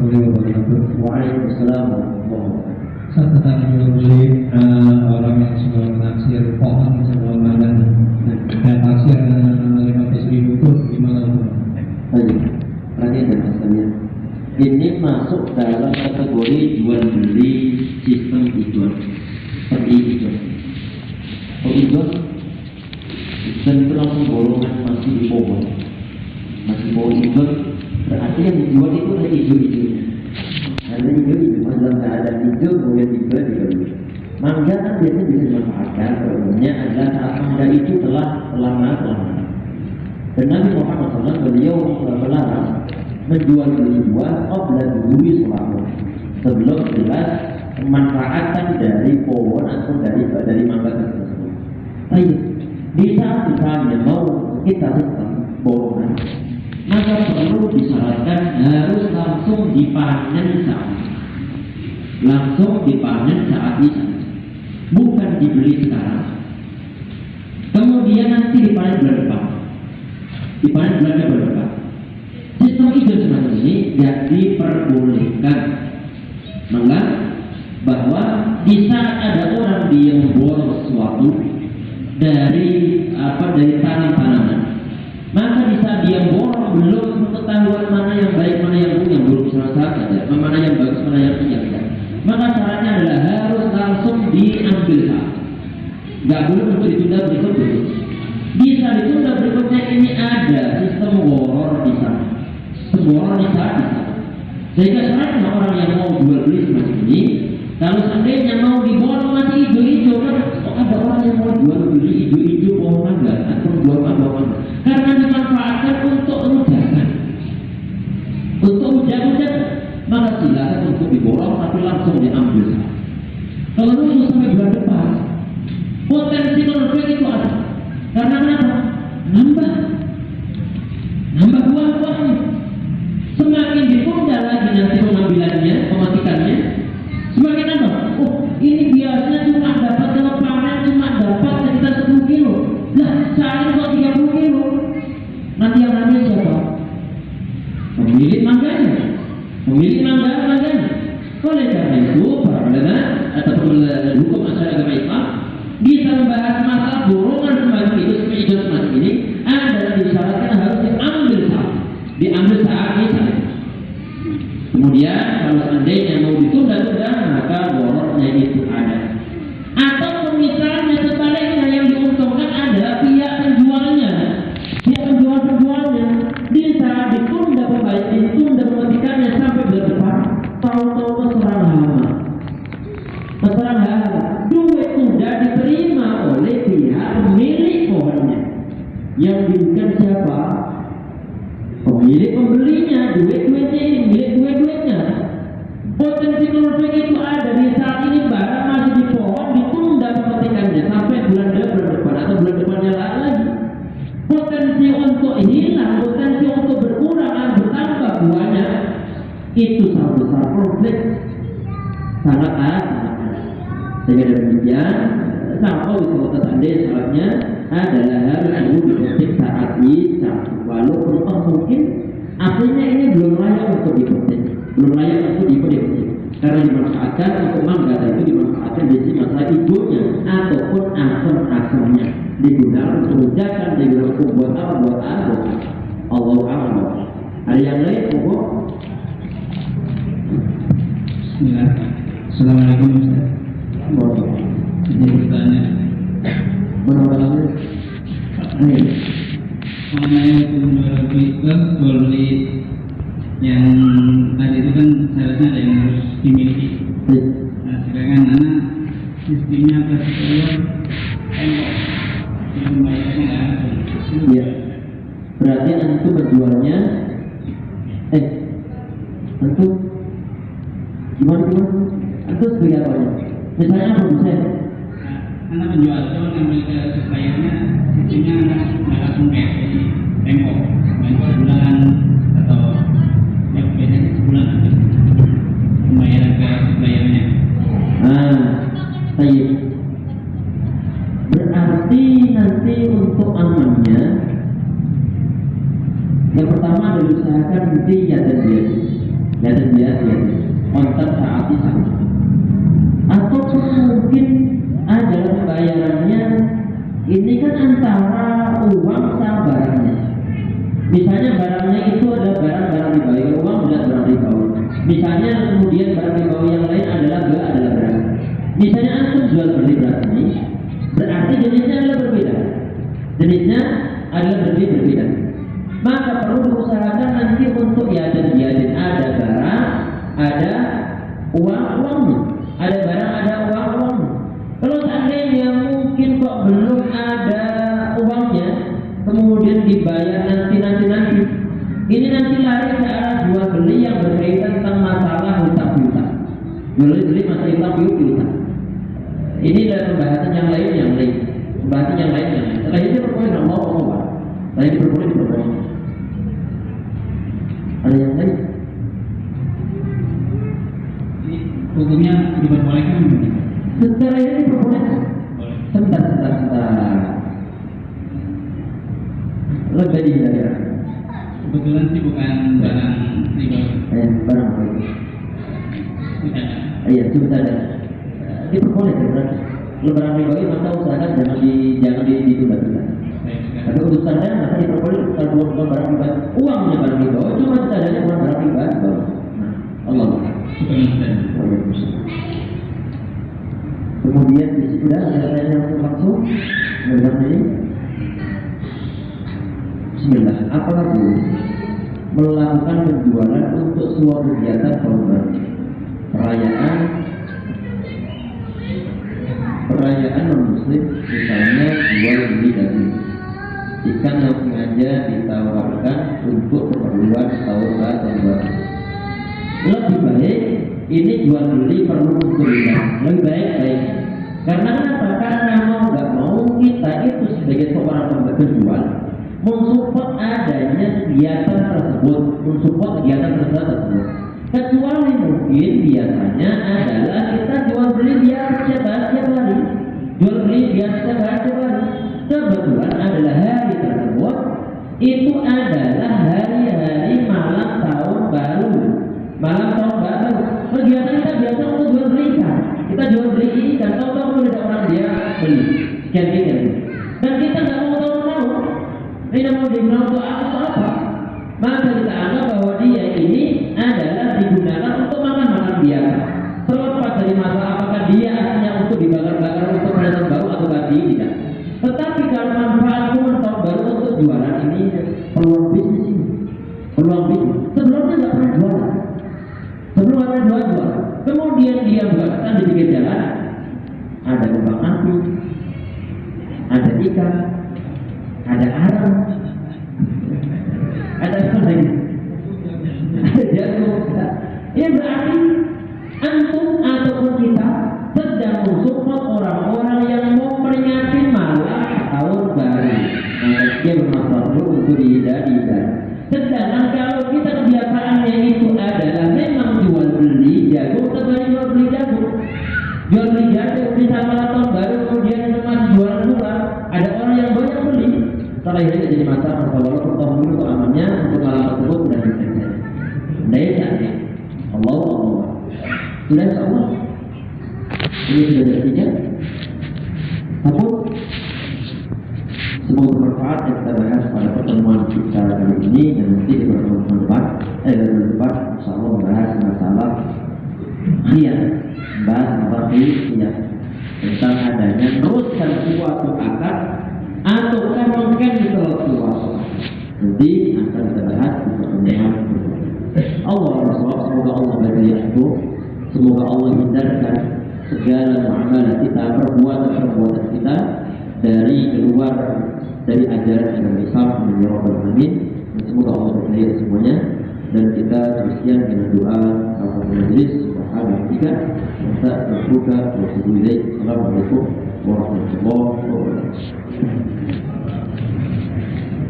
warahmatullahi wabarakatuh. Waalaikumsalam warahmatullahi wabarakatuh. Saat tentang jual beli orang yang sudah menaksir pohon sebelum makan dan taksir 500.000 itu gimana? Baik, perhatian dan asalnya. Ini masuk dalam kategori jual beli sistem ijon, seperti ijon. Kalau ijon dan itu langsung bolongan masih di pohon, masih pohon ijon, berarti yang dijual itu adalah ijo-ijonya. Ada ijo-ijo, dalam keadaan ijo boleh dijual juga. Mangga kan biasanya bisa dimanfaatkan. Problemnya adalah saat mangga itu telah lama. Dan Nabi Muhammad SAW beliau melarang menjual beli buah qabla dului sholawat, sebelum jelas pemanfaatan dari pohon atau dari mangga tersebut. Baik, di saat misalnya mau kita sistem bolongan, maka perlu disyaratkan harus langsung dipanen saat itu, bukan dibeli sekarang. Kemudian nanti dipanen bulan depan. Sistem ijon semacam ini diperbolehkan, maka bahwa di saat ada orang yang memborong sesuatu dari tanam-tanaman, maka di saat dia borong belum ketahuan mana yang baik, mana yang buruk, yang buruk saja, mana yang bagus, mana yang tidak. Maka caranya adalah harus langsung diambil saat, nggak boleh untuk ditunda berikutnya. Bisa ditunda berikutnya. Ini ada sistem boror di sana, boror di sana. Sehingga syaratnya orang yang mau jual beli semacam ini, kalau seandainya mau diborong masih hijau-hijau, kan ada orang yang mau jual beli hijau-hijau pohon mangga atau jual mangga, karena dimanfaatkan untuk hujan, maka silakan untuk diborong tapi langsung diambil. Kalau nunggu sampai bulan depan, potensi konflik itu ada. Karena kenapa? Nambah buah-buahnya. Semakin ditunda lagi nanti pengambilannya, pematikannya, semakin apa? Oh, ini biasanya cuma dapat kalau panen cuma dapat sekitar 10 kilo. Lah, saya kok 30 kilo. Nanti yang namanya siapa? Pemilik mangganya. Oleh karena itu, para ulama atau hukum asal agama Islam bisa membahas masalah borongan semacam itu, ijon semacam ini adalah disyaratkan harus diambil saat ini. Kemudian kalau seandainya mau ditunda-tunda, maka boroknya itu ada. Atau misalnya sebaliknya yang diuntungkan adalah pihak penjualnya bisa ditunda pematikannya sampai bulan depan. Tahu-tahu keserang hama. Duit sudah diterima oleh pihak pemilik pohonnya. Yang dirugikan siapa? Pembelinya, duit-duitnya ini, milik duit-duitnya. Potensi konflik itu ada di saat ini, barang masih di pohon, ditunda pematikannya sampai bulan depan atau bulan depannya lagi. Potensi untuk hilang, potensi untuk berkurang, bertambah buahnya, itu sangat besar konflik. Sangat ada. Sehingga demikian, sampai wisata anda syaratnya adalah harus dipetik saat ini, walaupun mungkin aslinya ini belum layak untuk dipetik, karena dimanfaatkan untuk mangga, itu dimanfaatkan di sini masalah hijaunya ataupun asam-asamnya digunakan untuk hujan, digunakan untuk buat apa. Allah a'lam. Ada yang lain, pokok? Bismillah. Assalamualaikum Ustaz. Ini bertanya. Menurut mengenai hukum beli yang tadi itu kan seharusnya ada yang harus dimiliki. Nah, sedangkan anak sistemnya atas keluar tembok yang membayarnya nggak ada. Iya. Berarti antum menjualnya, antum gimana? Antum sebagai apa? Misalnya produsen. Anak penjual itu ngambil ke suppliernya, sistemnya nggak langsung kayak di tembok bulan atau yang biasanya sebulan habis pembayaran ke suppliernya. Baik. Berarti nanti untuk amannya, yang pertama adalah usahakan dia dan dia. dan biasa kontak saat itu, atau mungkin adalah pembayarannya ini kan antara uang sama barangnya. Misalnya barangnya itu adalah barang-barang ribawi, uang adalah barang ribawi. Misalnya kemudian barang ribawi yang lain adalah beras. Misalnya antum jual beli beras ini, berarti jenisnya adalah berbeda. Jenisnya adalah berbeda. Maka perlu diusahakan nanti untuk yaden ada barang, ada uangnya, ada barang, ada uangnya. Kalau seandainya mungkin kok belum ada uangnya, kemudian dibayar nanti, ini nanti lari ke arah jual beli yang berkaitan tentang masalah hutang piutang. Jual beli masalah hutang piutang. Ini adalah pembahasan yang lain. Setelah itu berpoin Allah. Setelah itu berpoin. Ada yang lain? Ini hukumnya diperbolehkan? Secara ini diperbolehkan. Sebentar. Lebih dari Kebetulan sih bukan barang ribawi. Barang ribawi. Iya, sebentar. Diperbolehkan berarti. Lebaran ribawi maka usahakan jangan ditunda-tunda. Tapi untuk standar maka diperbolehkan kalau bukan barang ribawi. Uangnya barang ribawi, cuma standarnya bukan barang ribawi. Allah. Kemudian di situ dah ada yang langsung ini. Bismillah. Apalagi melakukan penjualan untuk suatu kegiatan korban, perayaan non-muslim, misalnya jual beli daging ikan yang sengaja ditawarkan untuk keperluan tahun baru. Lebih baik ini jual beli perlu untuk lebih baik. Karena apa? Karena mau nggak mau kita itu sebagai seorang penjual mensupport adanya kegiatan tersebut, kecuali mungkin biasanya adalah kita jual beli biasa setiap hari. Kebetulan adalah hari tersebut itu adalah hari-hari malam tahun baru. Kegiatan kita biasa untuk jual beli ikan. Kita jual beli ikan, tahu-tahu ada orang dia beli sekian. Dan kita nggak mau tahu. Tidak mau dikenal untuk apa. Maka kita anggap bahwa dia ini adalah digunakan untuk makan biasa. Terlepas dari masalah apakah dia hanya untuk dibakar-bakar untuk perayaan baru atau tidak. Tetapi kalau manfaat tahun baru untuk jualan ini peluang bisnis. Sebelumnya nggak pernah jualan. Kemudian dia buatkan di pinggir jalan. Ada kembang api, ada ikan, ada arang, ada apa lagi? Ada jagung. Ini berarti antum ataupun kita sedang mensupport orang-orang yang mau memperingati malam tahun baru. Maka dia bermanfaat untuk dihidupkan. Sedangkan kalau kita kebiasaannya itu adalah memang jual beli jagung, kembali jual beli jagung. Bisa malam tahun baru kemudian teman jualan pula. Ada orang yang banyak beli. Setelah ini jadi masalah walaupun tahun dulu amannya untuk malam tersebut sudah selesai. Daya Allah. Sudah Allah. Ini sudah artinya. Namun semoga bermanfaat yang kita bahas pada pertemuan kita kali ini dan nanti di pertemuan depan, insyaallah membahas masalah tentang adanya teruskan suatu akad ataukah mengcancel suatu. Nanti akan kita bahas di pertemuan Allah bersuara. Semoga Allah beri aku, semoga Allah hindarkan segala muamalah kita, perbuatan kita dari keluar dari ajaran agama Islam menjadi Rabbul Alamin. Semoga Allah berkahi semuanya dan kita teruskan dengan doa awal majlis subhanahu kita kita terbuka wa Assalamualaikum warahmatullahi wabarakatuh.